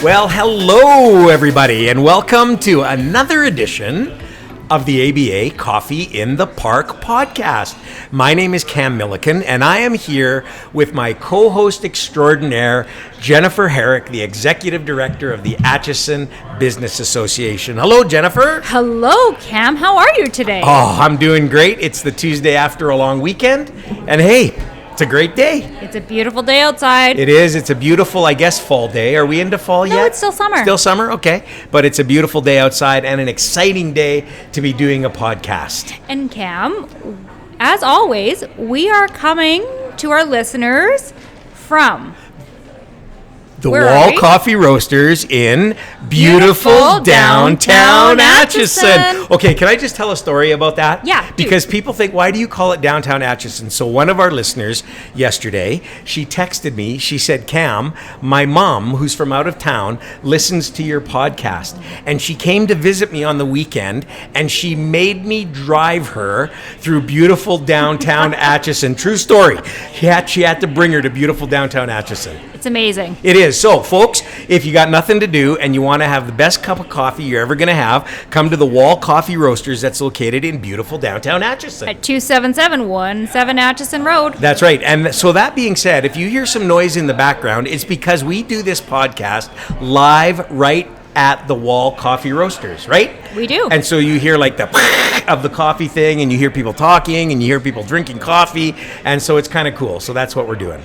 Well, hello, everybody, and welcome to another edition of the ABA Coffee in the Park podcast. My name is Cam Milliken, and I am here with my co-host extraordinaire, Jennifer Herrick, the Executive Director of the Acheson Business Association. Hello, Jennifer. Hello, Cam. How are you today? Oh, I'm doing great. It's the Tuesday after a long weekend, and hey, it's a great day. It's a beautiful day outside. It is. It's a beautiful, I guess, fall day. Are we into fall yet? No, it's still summer. Still summer? Okay. But it's a beautiful day outside and an exciting day to be doing a podcast. And Cam, as always, we are coming to our listeners from The Where Wall are we? Coffee Roasters in beautiful downtown Acheson. Okay, can I just tell a story about that? Yeah, do. Because people think, why do you call it downtown Acheson? So one of our listeners yesterday, she texted me. She said, Cam, my mom, who's from out of town, listens to your podcast. And she came to visit me on the weekend, and she made me drive her through beautiful downtown Acheson. True story. She had to bring her to beautiful downtown Acheson. It's amazing. It is. So, folks, if you got nothing to do and you want to have the best cup of coffee you're ever going to have, come to the Wall Coffee Roasters that's located in beautiful downtown Acheson. At 27717 Acheson Road. That's right. And so that being said, if you hear some noise in the background, it's because we do this podcast live right at the Wall Coffee Roasters, right? We do. And so you hear like the of the coffee thing, and you hear people talking, and you hear people drinking coffee, and so it's kind of cool. So that's what we're doing.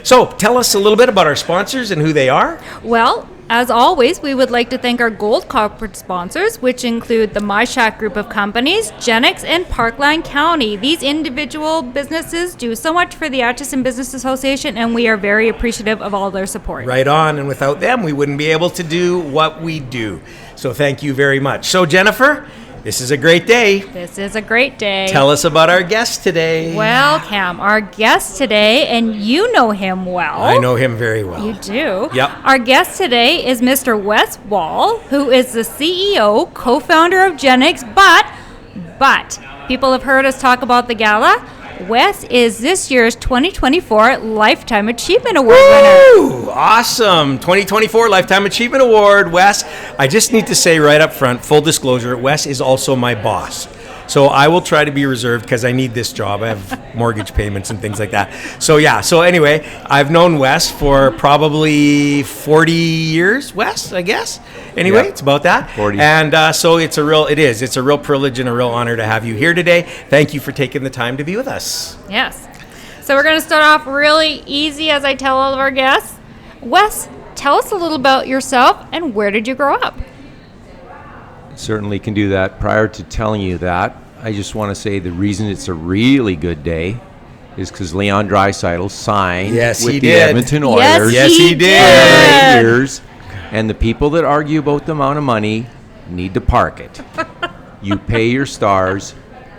So tell us a little bit about our sponsors and who they are. Well, as always, we would like to thank our gold corporate sponsors, which include the My Shack group of companies, Genics and Parkland County. These individual businesses do so much for the Acheson Business Association, and we are very appreciative of all their support. Right on, and without them, we wouldn't be able to do what we do. So thank you very much. So Jennifer, this is a great day. This is a great day. Tell us about our guest today. Well, Cam, our guest today, and you know him well. I know him very well. You do? Yep. Our guest today is Mr. Wes Wall, who is the CEO, co-founder of Genics, but people have heard us talk about the gala. Wes is this year's 2024 Lifetime Achievement Award winner. Awesome. 2024 Lifetime Achievement Award. Wes, I just need to say right up front, full disclosure, Wes is also my boss. So I will try to be reserved because I need this job. I have mortgage payments and things like that. So yeah, so anyway, I've known Wes for probably 40 years, Wes, I guess. Anyway, Yep. It's about that. 40. And so it's a real privilege and a real honor to have you here today. Thank you for taking the time to be with us. Yes. So we're going to start off really easy, as I tell all of our guests. Wes, tell us a little about yourself and where did you grow up? Certainly can do that. Prior to telling you that, I just want to say the reason it's a really good day is because Leon Draisaitl signed Yes, with he the did. Edmonton Yes, Oilers Yes, he he did. for 8 years. And the people that argue about the amount of money need to park it. You pay your stars.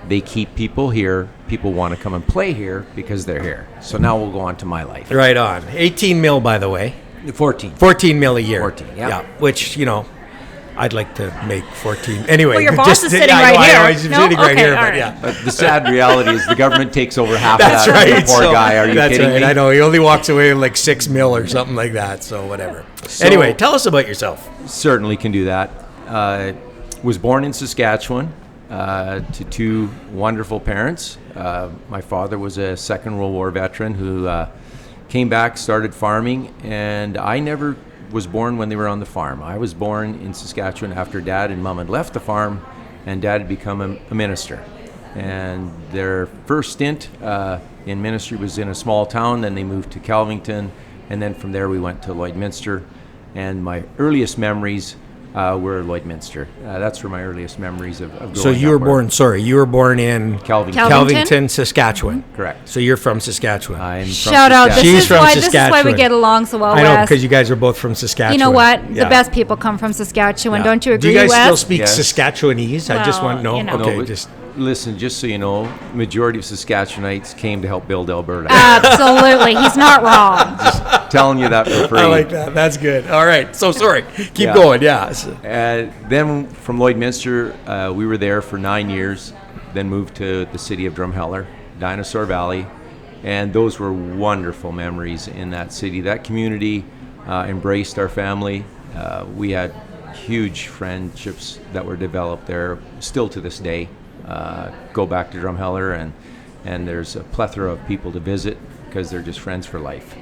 They keep people here. People want to come and play here because they're here. So now we'll go on to my life. Right on. 18 mil, by the way. 14. 14 mil a year. 14, yeah. Which, I'd like to make 14. Anyway. Well, your boss is sitting I right know, here. he's No? sitting right Okay, here, all but right. yeah. But the sad reality is the government takes over half That's of that. right. The poor So- guy. Are you that's kidding right. me? I know. He only walks away with like 6 mil or something like that. So whatever. So- Anyway, tell us about yourself. Certainly can do that. Was born in Saskatchewan to two wonderful parents. My father was a Second World War veteran who came back, started farming, and I never was born when they were on the farm. I was born in Saskatchewan after Dad and Mom had left the farm, and Dad had become a minister. And their first stint in ministry was in a small town. Then they moved to Calvington, and then from there we went to Lloydminster. And my earliest memories were Lloydminster. That's where my earliest memories of growing up. So you were born in Calvington. Calvington, Saskatchewan. Correct. So you're from Saskatchewan. I'm from Shout out. Saskatchewan. She's This from is why we Saskatchewan. get along so well, I know, Wes. because you guys are both from Saskatchewan. You know what? Yeah. The best people come from Saskatchewan. Yeah. Don't you Do agree, you guys Wes? still speak Yes. Saskatchewanese? I just Well, want to know. you know. No, Okay, but just listen, just so you know, majority of Saskatchewanites came to help build Alberta. Absolutely. He's not wrong. Telling you that for free. I like that. That's good. All right. So sorry. Keep Yeah. going. Yeah. Then from Lloydminster, we were there for 9 years, then moved to the city of Drumheller, Dinosaur Valley, and those were wonderful memories in that city. That community embraced our family. We had huge friendships that were developed there, still to this day. Go back to Drumheller, and there's a plethora of people to visit because they're just friends for life.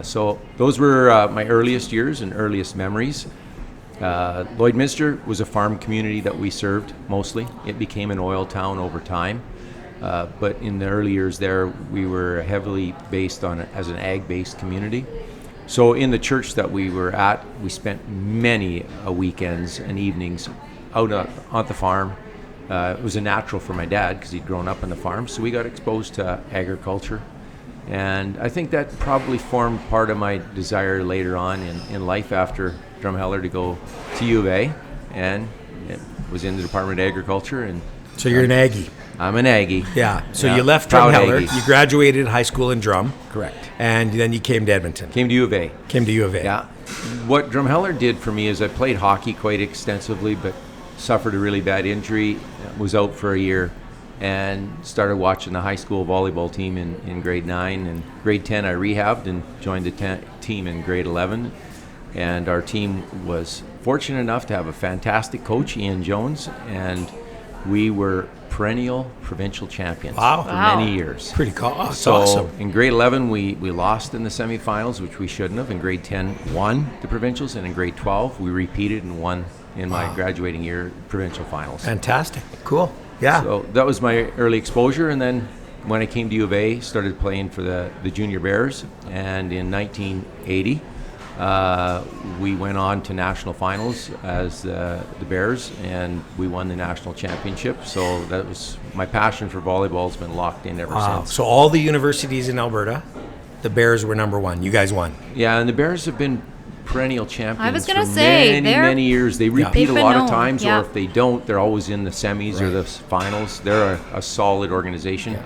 So those were my earliest years and earliest memories. Lloydminster was a farm community that we served mostly. It became an oil town over time. But in the early years there, we were heavily based on as an ag-based community. So in the church that we were at, we spent many weekends and evenings out on the farm. It was a natural for my dad because he'd grown up on the farm, so we got exposed to agriculture. And I think that probably formed part of my desire later on in life after Drumheller to go to U of A, and it was in the Department of Agriculture. And So you're an Aggie. I'm an Aggie. Yeah. So Yeah, you left proud Drumheller. Aggies. You graduated high school in Drum. Correct. And then you came to Edmonton. Came to U of A. Came to U of A. Yeah. What Drumheller did for me is I played hockey quite extensively, but suffered a really bad injury, was out for a year, and started watching the high school volleyball team in grade 9. And grade 10 I rehabbed and joined the team in grade 11. And our team was fortunate enough to have a fantastic coach, Ian Jones, and we were perennial provincial champions Wow. for Wow. many years. Pretty cool. That's So awesome. in grade 11, we lost in the semifinals, which we shouldn't have. In grade 10, won the provincials, and in grade 12, we repeated and won in my graduating year provincial finals. Fantastic. Cool. Yeah. So that was my early exposure, and then when I came to U of A, started playing for the Junior Bears, and in 1980, we went on to national finals as the Bears, and we won the national championship. So that was my passion for volleyball has been locked in ever Wow. since. So all the universities in Alberta, the Bears were number one. You guys won. Yeah, and the Bears have been perennial champions I was gonna for say, many years. They repeat They've a been lot of known, times, yeah. or if they don't, they're always in the semis or Right. the finals. They're a solid organization,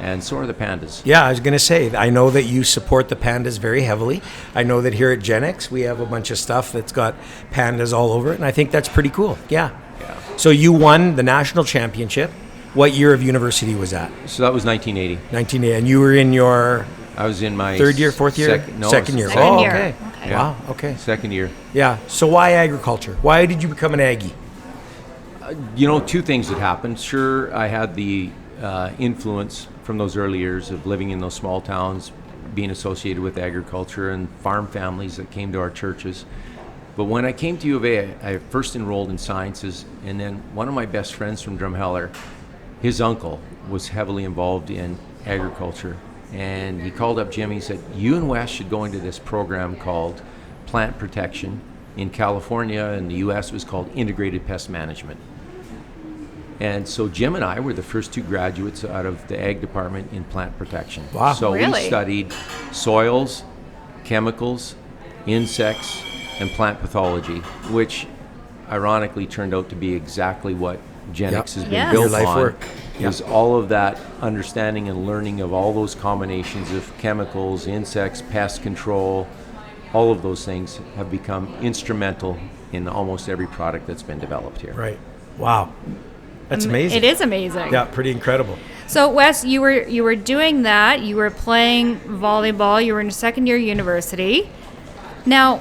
and so are the Pandas. Yeah, I was going to say, I know that you support the Pandas very heavily. I know that here at Genics, we have a bunch of stuff that's got Pandas all over it, and I think that's pretty cool. Yeah. Yeah. So you won the national championship. What year of university was that? So that was 1980. 1980. And you were in your I was in my third year, fourth year? Second year. Second Oh, year. okay. Okay. Wow, okay. Second year. Yeah. So why agriculture? Why did you become an Aggie? You know, two things that happened. Sure, I had the influence from those early years of living in those small towns, being associated with agriculture and farm families that came to our churches. But when I came to U of A, I first enrolled in sciences, and then one of my best friends from Drumheller, his uncle was heavily involved in agriculture. And he called up Jimmy and said, you and Wes should go into this program called plant protection. In California and the U.S. it was called integrated pest management. And so Jim and I were the first two graduates out of the ag department in plant protection. Wow. So Really? we studied soils, chemicals, insects, and plant pathology, which ironically turned out to be exactly what Genics Yep. has been Yes. built Your life on. work. Is all of that understanding and learning of all those combinations of chemicals, insects, pest control, all of those things have become instrumental in almost every product that's been developed here. Right. Wow. That's amazing. It is amazing. Yeah, pretty incredible. So Wes, you were doing that. You were playing volleyball. You were in second year university. Now,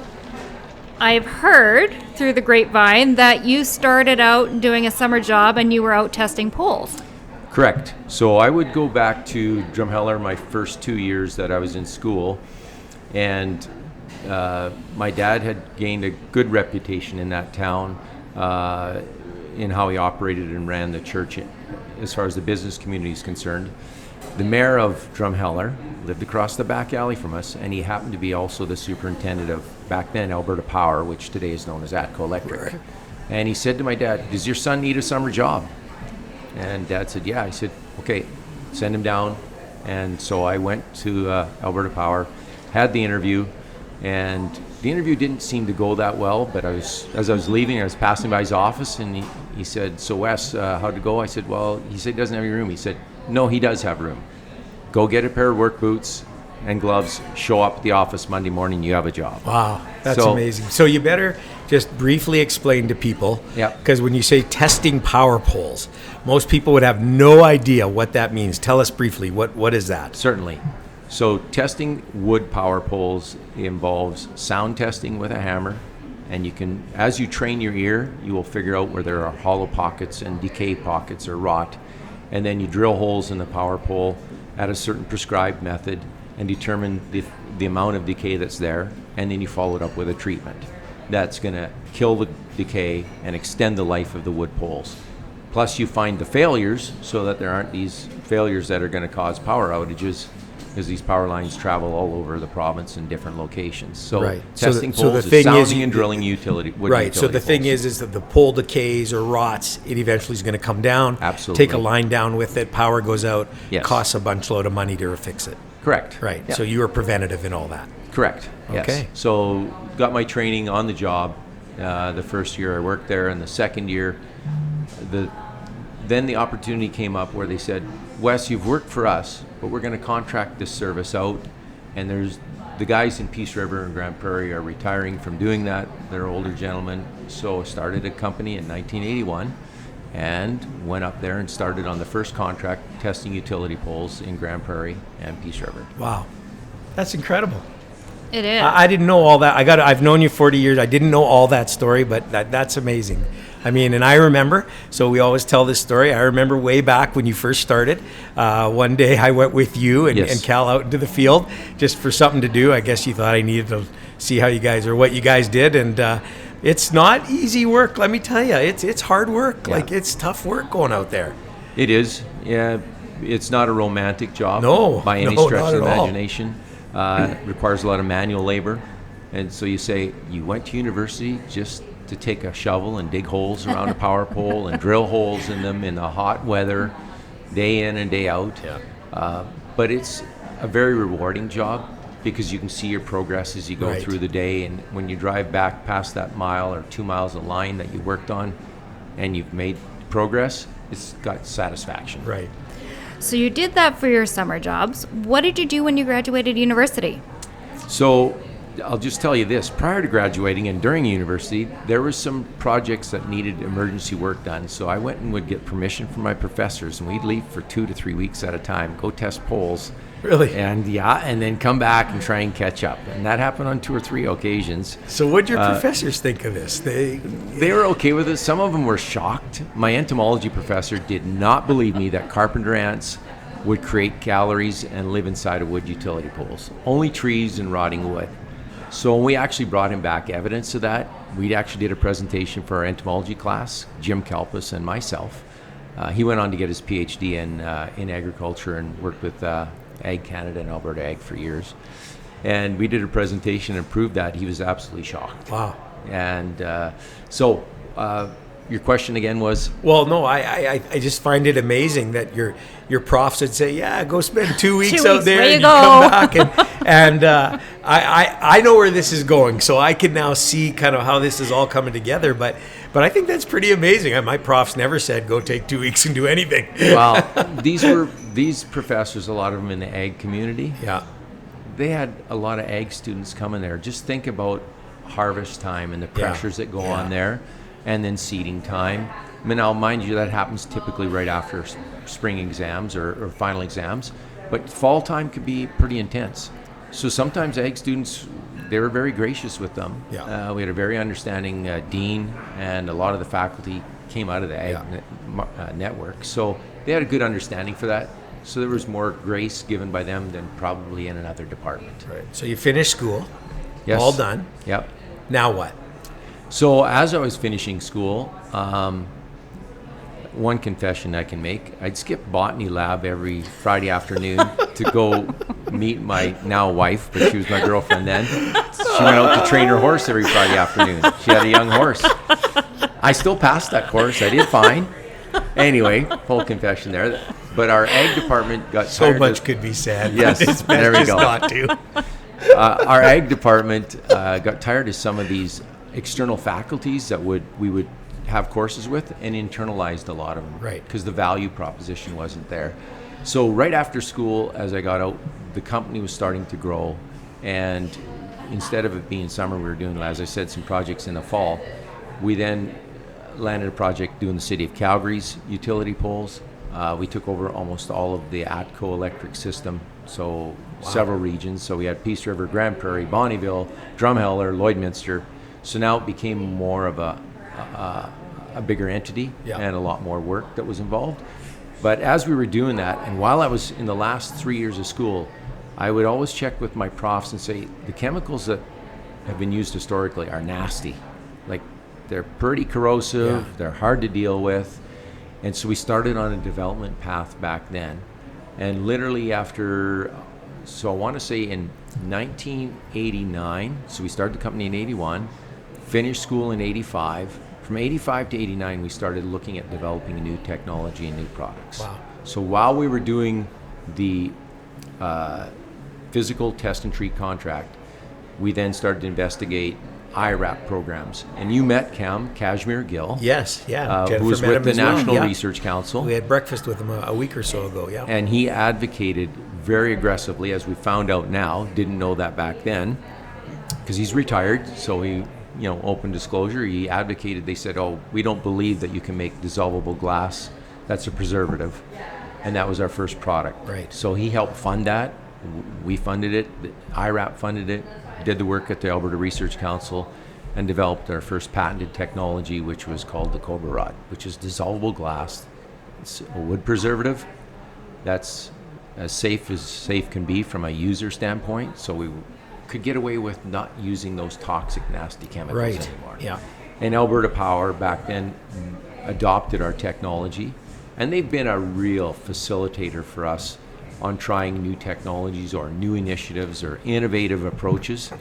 I've heard through the grapevine that you started out doing a summer job and you were out testing poles. Correct. So I would go back to Drumheller my first 2 years that I was in school, and my dad had gained a good reputation in that town in how he operated and ran the church as far as the business community is concerned. The mayor of Drumheller lived across the back alley from us, and he happened to be also the superintendent of, back then, Alberta Power, which today is known as Atco Electric. Right. And he said to my dad, does your son need a summer job? And Dad said, yeah. I said, okay, send him down. And so I went to Alberta Power, had the interview, and the interview didn't seem to go that well, but as I was leaving, I was passing by his office, and he said, so Wes, how'd it go? I said, well, he said he doesn't have any room. He said, no, he does have room. Go get a pair of work boots and gloves, show up at the office Monday morning, you have a job. Wow, that's So- amazing. So you better just briefly explain to people, Yep. because when you say testing power poles, most people would have no idea what that means. Tell us briefly, what is that? Certainly. So testing wood power poles involves sound testing with a hammer And you can, as you train your ear, you will figure out where there are hollow pockets and decay pockets or rot. And then you drill holes in the power pole at a certain prescribed method and determine the amount of decay that's there. And then you follow it up with a treatment that's going to kill the decay and extend the life of the wood poles. Plus you find the failures so that there aren't these failures that are going to cause power outages, because these power lines travel all over the province in different locations. So Right. testing So the poles thing is is sounding you- and drilling utility wood Right. So utility the thing poles. is that the pole decays or rots, it eventually is going to come down. Absolutely. Take a line down with it. Power goes out. Yes. Costs a bunch load of money to fix it. Correct. Right. Yeah. So you were preventative in all that. Correct. Yes. Okay. So got my training on the job. The first year I worked there, and the second year, then the opportunity came up where they said, "Wes, you've worked for us, but we're going to contract this service out, and there's the guys in Peace River and Grand Prairie are retiring from doing that. They're older gentlemen." So I started a company in 1981 and went up there and started on the first contract testing utility poles in Grand Prairie and Peace River. Wow. That's incredible. It is. I didn't know all that. I've known you 40 years. I didn't know all that story, but that's amazing. I mean, and I remember, so we always tell this story. I remember way back when you first started. One day I went with you and, Yes. and Cal out into the field just for something to do. I guess you thought I needed to see how you guys or what you guys did. And it's not easy work, let me tell you. It's hard work. Yeah. Like, it's tough work going out there. It is, yeah. It's not a romantic job No, by any no, stretch not of at all. imagination. Requires a lot of manual labor. And so you say, you went to university just to take a shovel and dig holes around a power pole and drill holes in them in the hot weather, day in and day out. Yeah. But it's a very rewarding job because you can see your progress as you go Right. through the day. And when you drive back past that mile or 2 miles of line that you worked on and you've made progress, it's got satisfaction. Right. So you did that for your summer jobs. What did you do when you graduated university? So I'll just tell you this, prior to graduating and during university, there were some projects that needed emergency work done. So I went and would get permission from my professors, and we'd leave for 2 to 3 weeks at a time, go test poles. Really? And and then come back and try and catch up. And that happened on 2 or 3 occasions. So what did your professors think of this? They were okay with it. Some of them were shocked. My entomology professor did not believe me that carpenter ants would create galleries and live inside of wood utility poles. Only trees and rotting wood. So when we actually brought him back evidence of that, we actually did a presentation for our entomology class, Jim Kalpus and myself. He went on to get his PhD in agriculture and worked with Ag Canada and Alberta Ag for years. And we did a presentation and proved that. He was absolutely shocked. Wow. And so your question again was? Well, no, I just find it amazing that your profs would say, "Yeah, go spend 2 weeks out weeks, there, there you and go." come back." And I know where this is going, so I can now see kind of how this is all coming together. But I think that's pretty amazing. My profs never said go take 2 weeks and do anything. Well, these professors, a lot of them in the ag community. Yeah. They had a lot of ag students coming there. Just think about harvest time and the pressures that go on there, and then seeding time. I mean, now, mind you, that happens typically right after spring exams or final exams, but fall time could be pretty intense. So sometimes ag students, they were very gracious with them. Yeah. We had a very understanding dean, and a lot of the faculty came out of the ag network. So they had a good understanding for that. So there was more grace given by them than probably in another department. Right. So you finished school. Yes. All done. Yep. Now what? So as I was finishing school, one confession I can make, I'd skip botany lab every Friday afternoon to go meet my now wife, but she was my girlfriend then. She went out to train her horse every Friday afternoon. She had a young horse. I still passed that course. I did fine. Anyway, full confession there. But our ag department got So tired much of, could be said. Yes, But it's best there we just go. not to. Our ag department got tired of some of these external faculties that we would have courses with, and internalized a lot of them. Right. Because the value proposition wasn't there. So right after school, as I got out, the company was starting to grow, and instead of it being summer, we were doing, as I said, some projects in the fall. We then landed a project doing the city of Calgary's utility poles. We took over almost all of the ATCO electric system, so several regions. So we had Peace River, Grand Prairie, Bonnyville, Drumheller, Lloydminster. So now it became more of a bigger entity Yeah. and a lot more work that was involved. But as we were doing that, and while I was in the last 3 years of school, I would always check with my profs and say, the chemicals that have been used historically are nasty. Like, they're pretty corrosive, they're hard to deal with. And so we started on a development path back then. And literally after, so I want to say in 1989, so we started the company in 81, finished school in 85. From 85 to 89, we started looking at developing new technology and new products. Wow. So while we were doing the physical test and treat contract, we then started to investigate IRAP programs. And you met Cam Kashmir Gill. Yes, yeah. Who was met with him the as well. National Yeah. Research Council. We had breakfast with him a week or so ago, yeah. And he advocated very aggressively, as we found out now, didn't know that back then, because he's retired, so he, open disclosure, he advocated, they said, oh, we don't believe that you can make dissolvable glass. That's a preservative. And that was our first product. Right. So he helped fund that. We funded it. The IRAP funded it, did the work at the Alberta Research Council, and developed our first patented technology, which was called the Cobra Rod, which is dissolvable glass. It's a wood preservative. That's as safe can be from a user standpoint. So we could get away with not using those toxic, nasty chemicals anymore. Yeah. And Alberta Power back then adopted our technology, and they've been a real facilitator for us on trying new technologies or new initiatives or innovative approaches.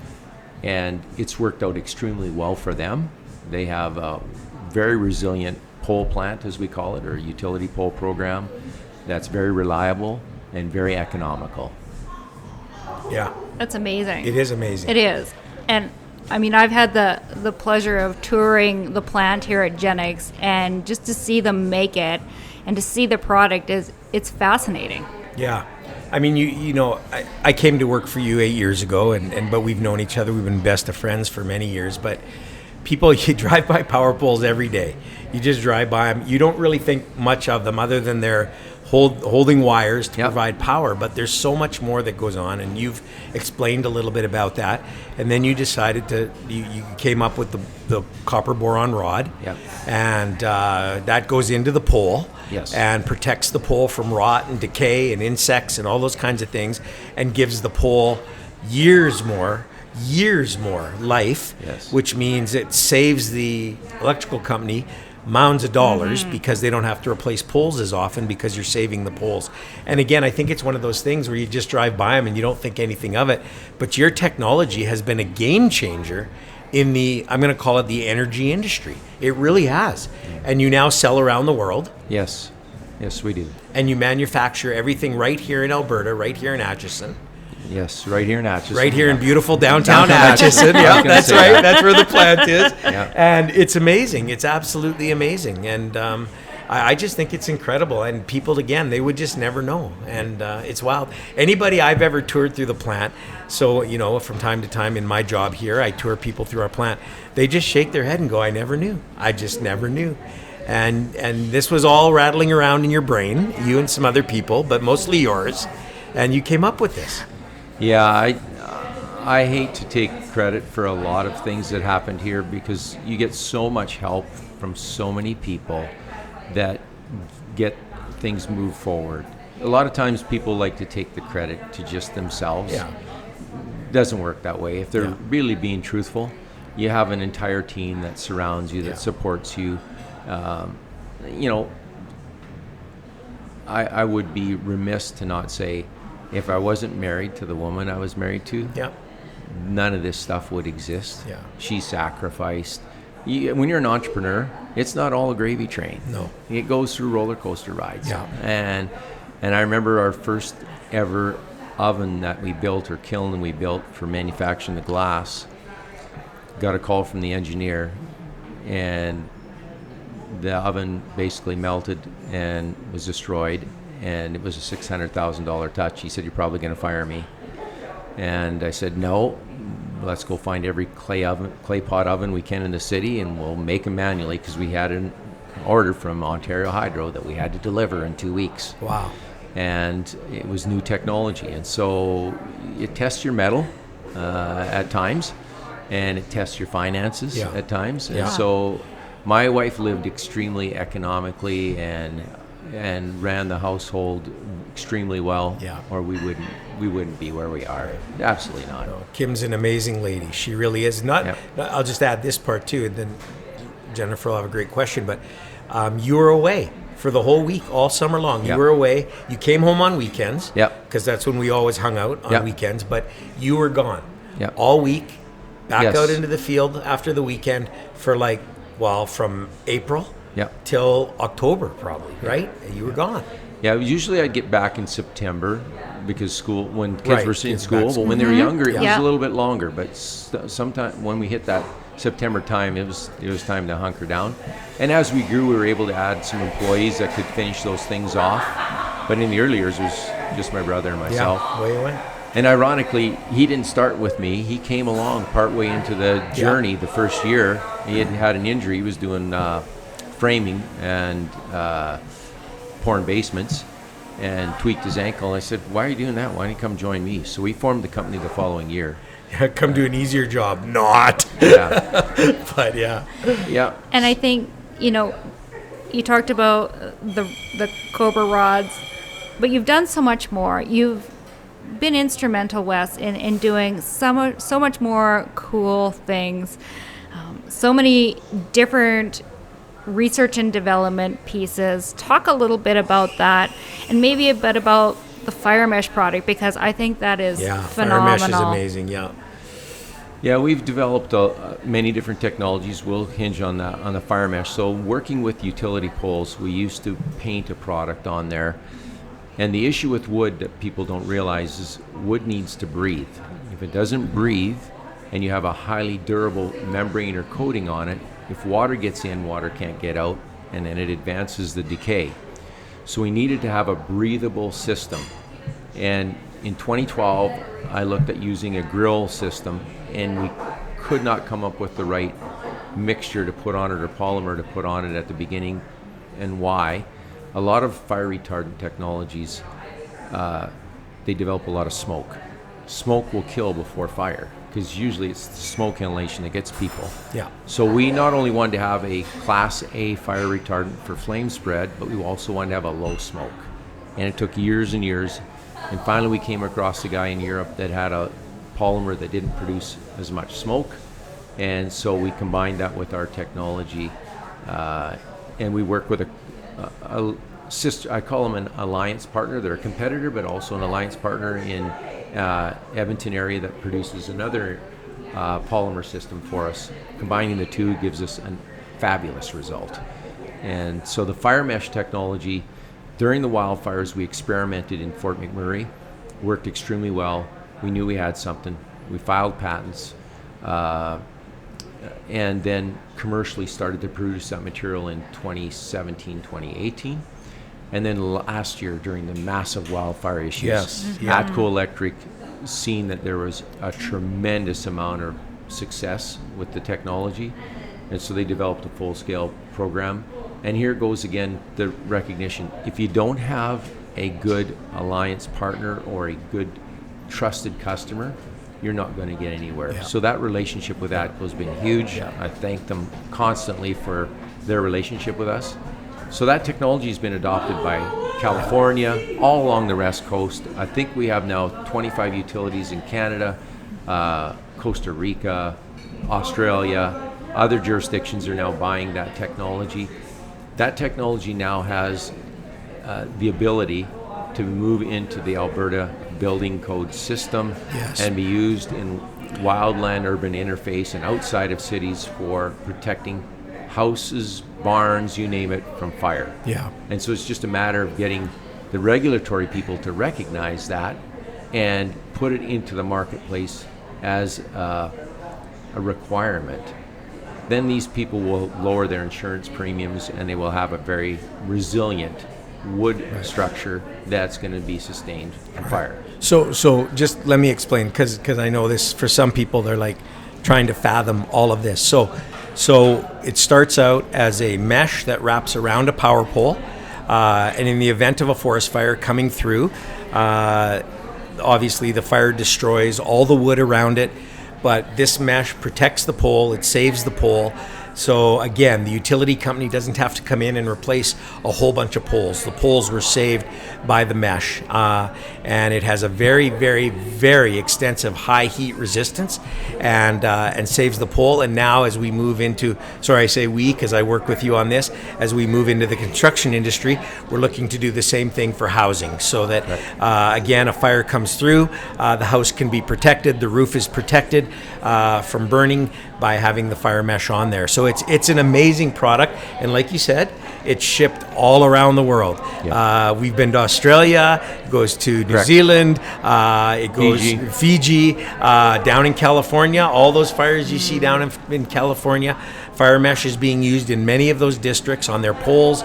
And it's worked out extremely well for them. They have a very resilient pole plant, as we call it, or utility pole program that's very reliable and very economical. Yeah. That's amazing. It is amazing. It is. And I mean, I've had the pleasure of touring the plant here at Genics, and just to see them make it and to see the product it's fascinating. Yeah. I mean, I came to work for you 8 years ago, but we've known each other. We've been best of friends for many years. But you drive by power poles every day. You just drive by them. You don't really think much of them other than they're holding wires to provide power. But there's so much more that goes on, and you've explained a little bit about that. And then you decided you came up with the copper boron rod, and that goes into the pole. Yes. And protects the pole from rot and decay and insects and all those kinds of things, and gives the pole years more life, which means it saves the electrical company mounds of dollars because they don't have to replace poles as often because you're saving the poles. And again, I think it's one of those things where you just drive by them and you don't think anything of it, but your technology has been a game changer in I'm going to call it the energy industry. It really has. And you now sell around the world. Yes, we do. And you manufacture everything right here in Alberta, right here in Acheson. Yes, right here in Acheson. Right here in beautiful downtown Acheson. Yeah, that's right. That's where the plant is. Yeah. And it's amazing. It's absolutely amazing. And I just think it's incredible. And people, again, they would just never know. And it's wild. Anybody I've ever toured through the plant, so, from time to time in my job here, I tour people through our plant. They just shake their head and go, I never knew. I just never knew. And this was all rattling around in your brain, you and some other people, but mostly yours. And you came up with this. Yeah, I hate to take credit for a lot of things that happened here because you get so much help from so many people that get things moved forward. A lot of times people like to take the credit to just themselves. Yeah. It doesn't work that way. If they're really being truthful, you have an entire team that surrounds you, that supports you. I would be remiss to not say, if I wasn't married to the woman I was married to, none of this stuff would exist. Yeah. She sacrificed. When you're an entrepreneur, it's not all a gravy train. No. It goes through roller coaster rides. Yeah. And I remember our first ever oven that we built, or kiln we built for manufacturing the glass, got a call from the engineer, and the oven basically melted and was destroyed. And it was a $600,000 touch. He said, "You're probably going to fire me." And I said, "No, let's go find every clay pot oven we can in the city, and we'll make them manually," because we had an order from Ontario Hydro that we had to deliver in 2 weeks. Wow. And it was new technology. And so you test your metal at times, and it tests your finances Yeah. at times. Yeah. And so my wife lived extremely economically and ran the household extremely well, Yeah. or we wouldn't be where we are. Absolutely not. Kim's an amazing lady. She really is. Not. Yep. I'll just add this part too, and then Jennifer will have a great question. But you were away for the whole week, all summer long. You Yep. were away. You came home on weekends. Yep. Because that's when we always hung out on Yep. weekends. But you were gone. Yep. All week, back Yes. out into the field after the weekend for from April Yep. till October, probably. Right? You were gone. Yeah, usually I'd get back in September because when kids Right, were in kids school. back But when they were younger, it was Yeah. a little bit longer. But sometime when we hit that September time, it was time to hunker down. And as we grew, we were able to add some employees that could finish those things off. But in the early years, it was just my brother and myself. Yeah. Away you went. And ironically, he didn't start with me. He came along partway into the journey the first year. He had an injury. He was doing framing and pouring basements and tweaked his ankle. I said, why are you doing that? Why don't you come join me? So we formed the company the following year. Come do an easier job. Not. Yeah. But yeah. Yeah. And I think, you talked about the Cobra rods, but you've done so much more. You've been instrumental, Wes, in doing so much more cool things. So many different research and development pieces. Talk a little bit about that, and maybe a bit about the Fire Mesh product, because I think that is phenomenal. Fire Mesh is amazing. Yeah. Yeah, we've developed many different technologies. We'll hinge on that on the Fire Mesh. So working with utility poles, we used to paint a product on there. And the issue with wood that people don't realize is wood needs to breathe. If it doesn't breathe and you have a highly durable membrane or coating on it, if water gets in, water can't get out, and then it advances the decay. So we needed to have a breathable system. And in 2012, I looked at using a grill system, and we could not come up with the right mixture to put on it or polymer to put on it at the beginning. And why? A lot of fire retardant technologies, they develop a lot of smoke. Smoke will kill before fire, because usually it's the smoke inhalation that gets people. Yeah. So we not only wanted to have a Class A fire retardant for flame spread, but we also wanted to have a low smoke. And it took years and years. And finally we came across a guy in Europe that had a polymer that didn't produce as much smoke. And so we combined that with our technology. And we work with a sister, I call them an alliance partner. They're a competitor, but also an alliance partner in Edmonton area that produces another polymer system for us. Combining the two gives us a fabulous result. And so the Fire Mesh technology, during the wildfires, we experimented in Fort McMurray, worked extremely well. We knew we had something. We filed patents, and then commercially started to produce that material in 2017, 2018. And then last year, during the massive wildfire issues, Yes. ATCO Electric seen that there was a tremendous amount of success with the technology, and so they developed a full-scale program. And here goes again the recognition. If you don't have a good alliance partner or a good trusted customer, you're not going to get anywhere. Yeah. So that relationship with ATCO has been huge. Yeah. I thank them constantly for their relationship with us. So that technology has been adopted by California, all along the West Coast. I think we have now 25 utilities in Canada, Costa Rica, Australia. Other jurisdictions are now buying that technology. That technology now has the ability to move into the Alberta building code system. Yes. And be used in wildland-urban interface and outside of cities for protecting houses, barns, you name it, from fire. Yeah. And so it's just a matter of getting the regulatory people to recognize that and put it into the marketplace as a requirement. Then these people will lower their insurance premiums, and they will have a very resilient wood structure that's going to be sustained from fire. So just let me explain, because I know this, for some people, they're like trying to fathom all of this. So it starts out as a mesh that wraps around a power pole, and in the event of a forest fire coming through, obviously the fire destroys all the wood around it, but this mesh protects the pole, it saves the pole. So again, the utility company doesn't have to come in and replace a whole bunch of poles. The poles were saved by the mesh, and it has a very, very, very extensive high heat resistance, and saves the pole. And now, as we move into, sorry, I say we because I work with you on this, as we move into the construction industry, we're looking to do the same thing for housing, so that again, a fire comes through, the house can be protected, the roof is protected from burning by having the fire mesh on there. So it's an amazing product, and like you said, it's shipped all around the world. Yeah. We've been to Australia, it goes to New Zealand, it goes Fiji, down in California. All those fires you see down in California, fire mesh is being used in many of those districts on their poles,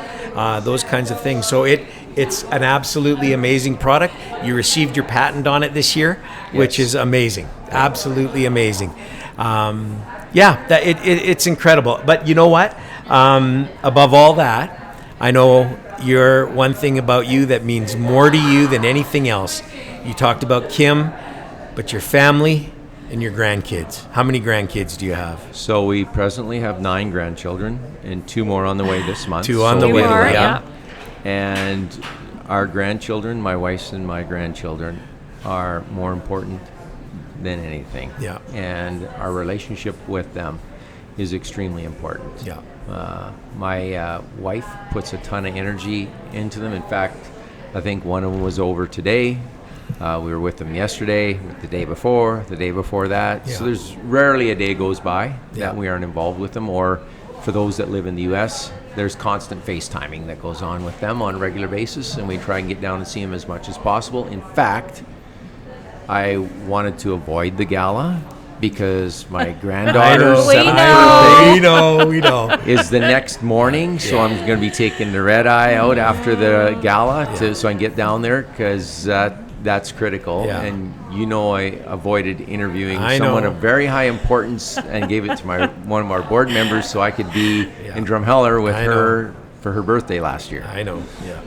those kinds of things. So it's an absolutely amazing product. You received your patent on it this year, which is amazing, absolutely amazing. It's incredible. But you know what? Above all that, I know you're one thing about you that means more to you than anything else. You talked about Kim, but your family and your grandkids. How many grandkids do you have? So we presently have 9 grandchildren and 2 more on the way this month. 2 on the way, yeah. And our grandchildren, my wife's and my grandchildren, are more important than anything. Yeah. And our relationship with them is extremely important. Yeah. My wife puts a ton of energy into them. In fact, I think one of them was over today. We were with them yesterday, the day before that. Yeah. So there's rarely a day goes by that we aren't involved with them. Or for those that live in the U.S., there's constant FaceTiming that goes on with them on a regular basis, and we try and get down and see them as much as possible. In fact, I wanted to avoid the gala because my granddaughter's We know. is the next morning, so I'm going to be taking the red eye out after the gala so I can get down there, because that's critical. Yeah. And I avoided interviewing someone of very high importance and gave it to one of our board members so I could be in Drumheller with her for her birthday last year. I know. Yeah.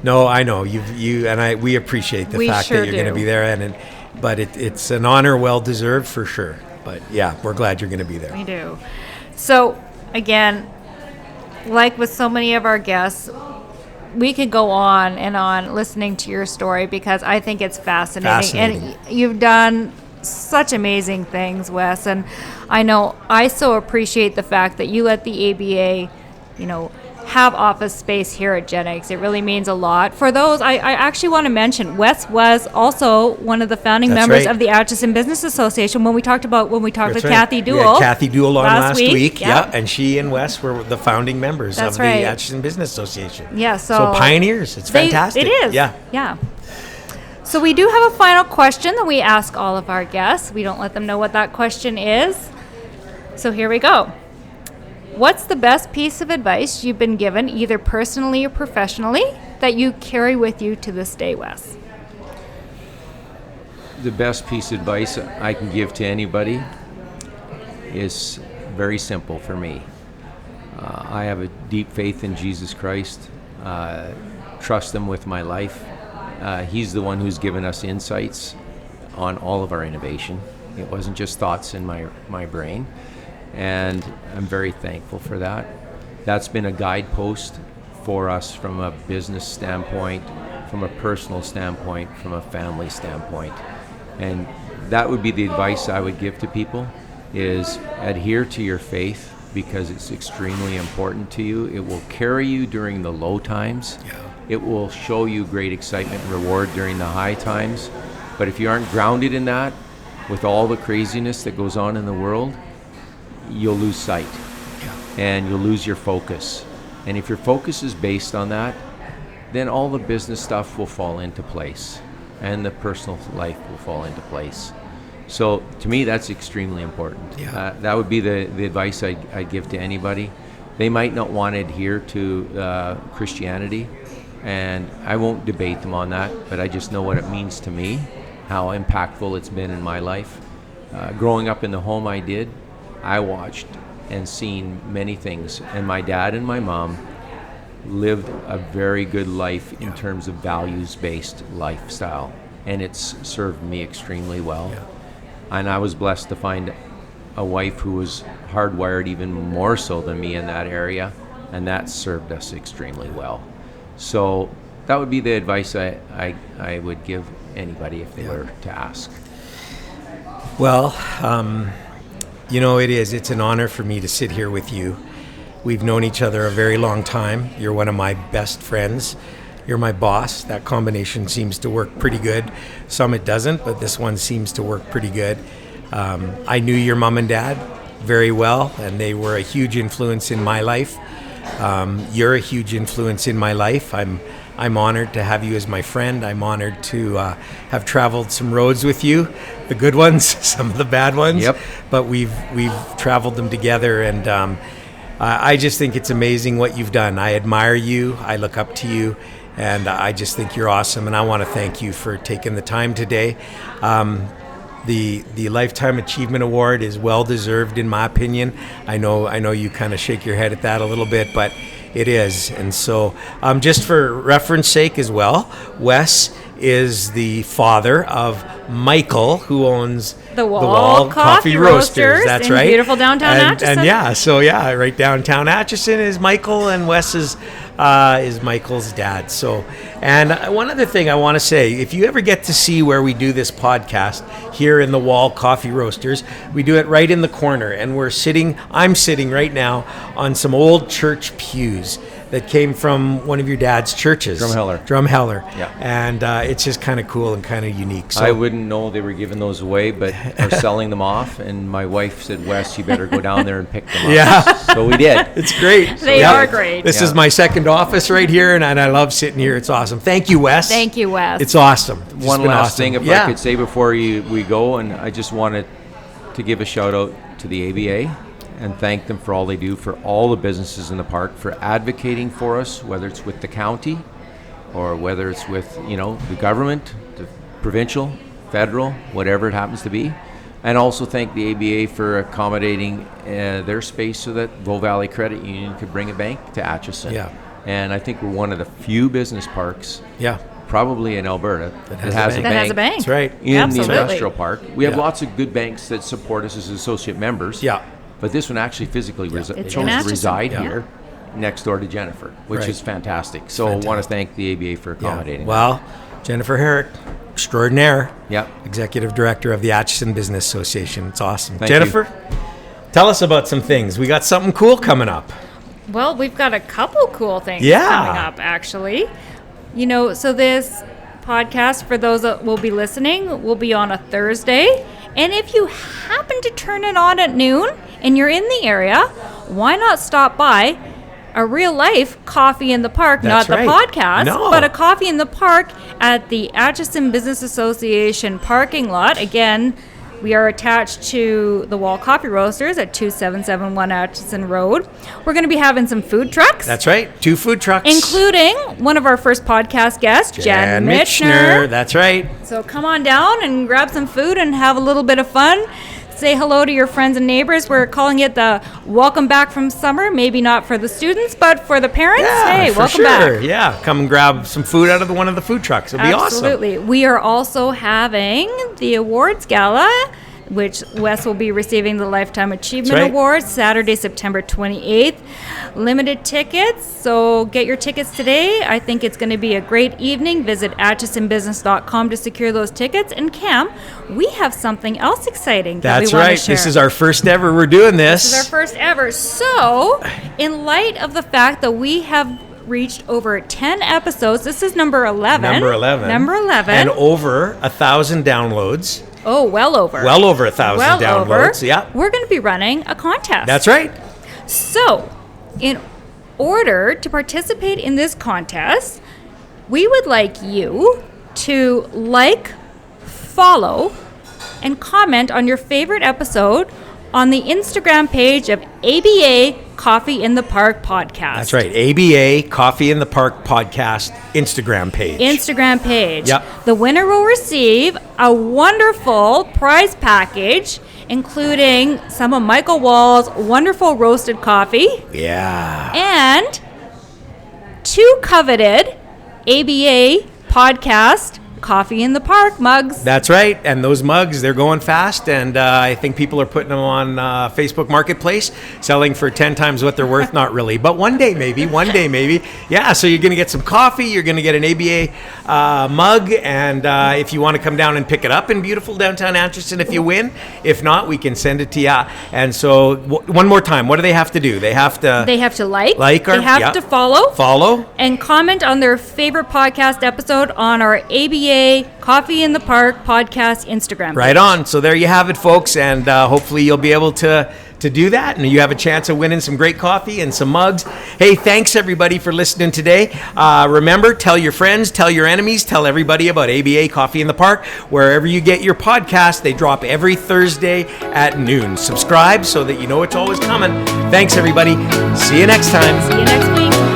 No, I know you and we appreciate the fact that you're going to be there, but it's an honor well deserved for sure. But yeah, we're glad you're going to be there. We do. So again, like with so many of our guests, we could go on and on listening to your story because I think it's fascinating. And you've done such amazing things, Wes. And I know I so appreciate the fact that you let the ABA, have office space here at Genics. It really means a lot. For those, I actually want to mention, Wes was also one of the founding members of the Acheson Business Association when we talked with Kathy Duell. We had Kathy Duell on last week. Yeah. And she and Wes were the founding members of the Acheson Business Association. Yeah, so pioneers. It's fantastic. It is. Yeah. So we do have a final question that we ask all of our guests. We don't let them know what that question is. So here we go. What's the best piece of advice you've been given, either personally or professionally, that you carry with you to this day, Wes? The best piece of advice I can give to anybody is very simple for me. I have a deep faith in Jesus Christ. Trust Him with my life. He's the one who's given us insights on all of our innovation. It wasn't just thoughts in my brain. And I'm very thankful for that. That's been a guidepost for us from a business standpoint, from a personal standpoint, from a family standpoint. And that would be the advice I would give to people, is adhere to your faith because it's extremely important to you. It will carry you during the low times. Yeah. It will show you great excitement and reward during the high times. But if you aren't grounded in that, with all the craziness that goes on in the world, you'll lose sight and you'll lose your focus. And if your focus is based on that, then all the business stuff will fall into place and the personal life will fall into place. So to me, that's extremely important. Yeah. That would be the advice I'd give to anybody. They might not want to adhere to Christianity, and I won't debate them on that, but I just know what it means to me, how impactful it's been in my life. Growing up in the home I did, I watched and seen many things, and my dad and my mom lived a very good life in terms of values-based lifestyle, and it's served me extremely well. And I was blessed to find a wife who was hardwired even more so than me in that area, and that served us extremely well. So that would be the advice I would give anybody if they were to ask. Well, it's an honor for me to sit here with you. We've known each other a very long time. You're one of my best friends. You're my boss. That combination seems to work pretty good. Some it doesn't, but this one seems to work pretty good. I knew your mom and dad very well, and they were a huge influence in my life. You're a huge influence in my life. I'm honored to have you as my friend. I'm honored to have traveled some roads with you, the good ones, some of the bad ones. Yep. But we've traveled them together, and I just think it's amazing what you've done. I admire you. I look up to you, and I just think you're awesome. And I want to thank you for taking the time today. The Lifetime Achievement Award is well deserved, in my opinion. I know you kind of shake your head at that a little bit, but it is. And so, just for reference sake as well, Wes is the father of Michael, who owns The Wall Coffee Roasters. That's in right. Beautiful downtown Acheson. And right downtown Acheson is Michael, and Wes is Michael's dad. So, and one other thing I want to say, if you ever get to see where we do this podcast here in the Wall Coffee Roasters, we do it right in the corner, and I'm sitting right now on some old church pews that came from one of your dad's churches. Drumheller. Yeah. And it's just kind of cool and kind of unique. So I wouldn't know they were giving those away, but are selling them off. And my wife said, Wes, you better go down there and pick them up. Yeah. So we did. It's great. They are great. This is my second office right here, and I love sitting here. It's awesome. Thank you, Wes. Thank you, Wes. It's awesome. It's One been last awesome. thing, if I could say before we go, and I just wanted to give a shout out to the ABA and thank them for all they do for all the businesses in the park, for advocating for us, whether it's with the county or whether it's with the government, the provincial, federal, whatever it happens to be. And also thank the ABA for accommodating their space so that Bow Valley Credit Union could bring a bank to Acheson. Yeah. And I think we're one of the few business parks, probably in Alberta, that has a bank. That's right. In Absolutely. the industrial park. We have Yeah. lots of good banks that support us as associate members. Yeah. But this one actually physically chose It's to in Acheson. reside Yeah. here next door to Jennifer, which Right. is fantastic. So I want to thank the ABA for accommodating. Well, Jennifer Herrick, extraordinaire. Yeah. Executive Director of the Acheson Business Association. It's awesome. Thank Jennifer, tell us about some things. We got something cool coming up. Well, we've got a couple cool things Yeah. coming up, actually. So this podcast, for those that will be listening, will be on a Thursday. And if you happen to turn it on at noon and you're in the area, why not stop by a real life coffee in the park, That's not the right. podcast, No. but a coffee in the park at the Acheson Business Association parking lot. Again, we are attached to the Wall Coffee Roasters at 2771 Acheson Road. We're going to be having some food trucks. That's right. 2 food trucks. Including one of our first podcast guests, Jan Mitchner. That's right. So come on down and grab some food and have a little bit of fun. Say hello to your friends and neighbors. We're calling it the Welcome Back from Summer. Maybe not for the students, but for the parents. Yeah, hey, for welcome sure. back. Yeah, come and grab some food out of one of the food trucks. It'll be awesome. Absolutely. We are also having the awards gala, which Wes will be receiving the Lifetime Achievement That's right. Award Saturday, September 28th. Limited tickets, so get your tickets today. I think it's going to be a great evening. Visit achesonbusiness.com to secure those tickets. And Cam, we have something else exciting that That's we want right. to share. This is our first ever. We're doing this. This is our first ever. So, in light of the fact that we have reached over 10 episodes, this is number 11. Number 11. And over 1,000 downloads. Oh, well over. Well over 1,000 downloads. Yeah. We're going to be running a contest. That's right. So, in order to participate in this contest, we would like you to like, follow, and comment on your favorite episode on the Instagram page of ABA Coffee in the Park Podcast. That's right. ABA Coffee in the Park Podcast Instagram page. Instagram page. Yep. The winner will receive a wonderful prize package, including some of Michael Wall's wonderful roasted coffee Yeah. and 2 coveted ABA podcast Coffee in the Park mugs. That's right. And those mugs, they're going fast. And I think people are putting them on Facebook Marketplace, selling for 10 times what they're worth. Not really, but one day maybe. Yeah, so you're going to get some coffee. You're going to get an ABA mug. And if you want to come down and pick it up in beautiful downtown Acheson, if you win. If not, we can send it to you. And so one more time, what do they have to do? They have to like our, they have to follow, and comment on their favorite podcast episode on our ABA Coffee in the Park podcast Instagram page. Right on. So there you have it, folks, and hopefully you'll be able to do that, and you have a chance of winning some great coffee and some mugs. Hey, thanks everybody for listening today. Remember, tell your friends, tell your enemies, tell everybody about ABA Coffee in the Park. Wherever you get your podcast, they drop every Thursday at noon. Subscribe so that you know it's always coming. Thanks everybody. See you next time. See you next week.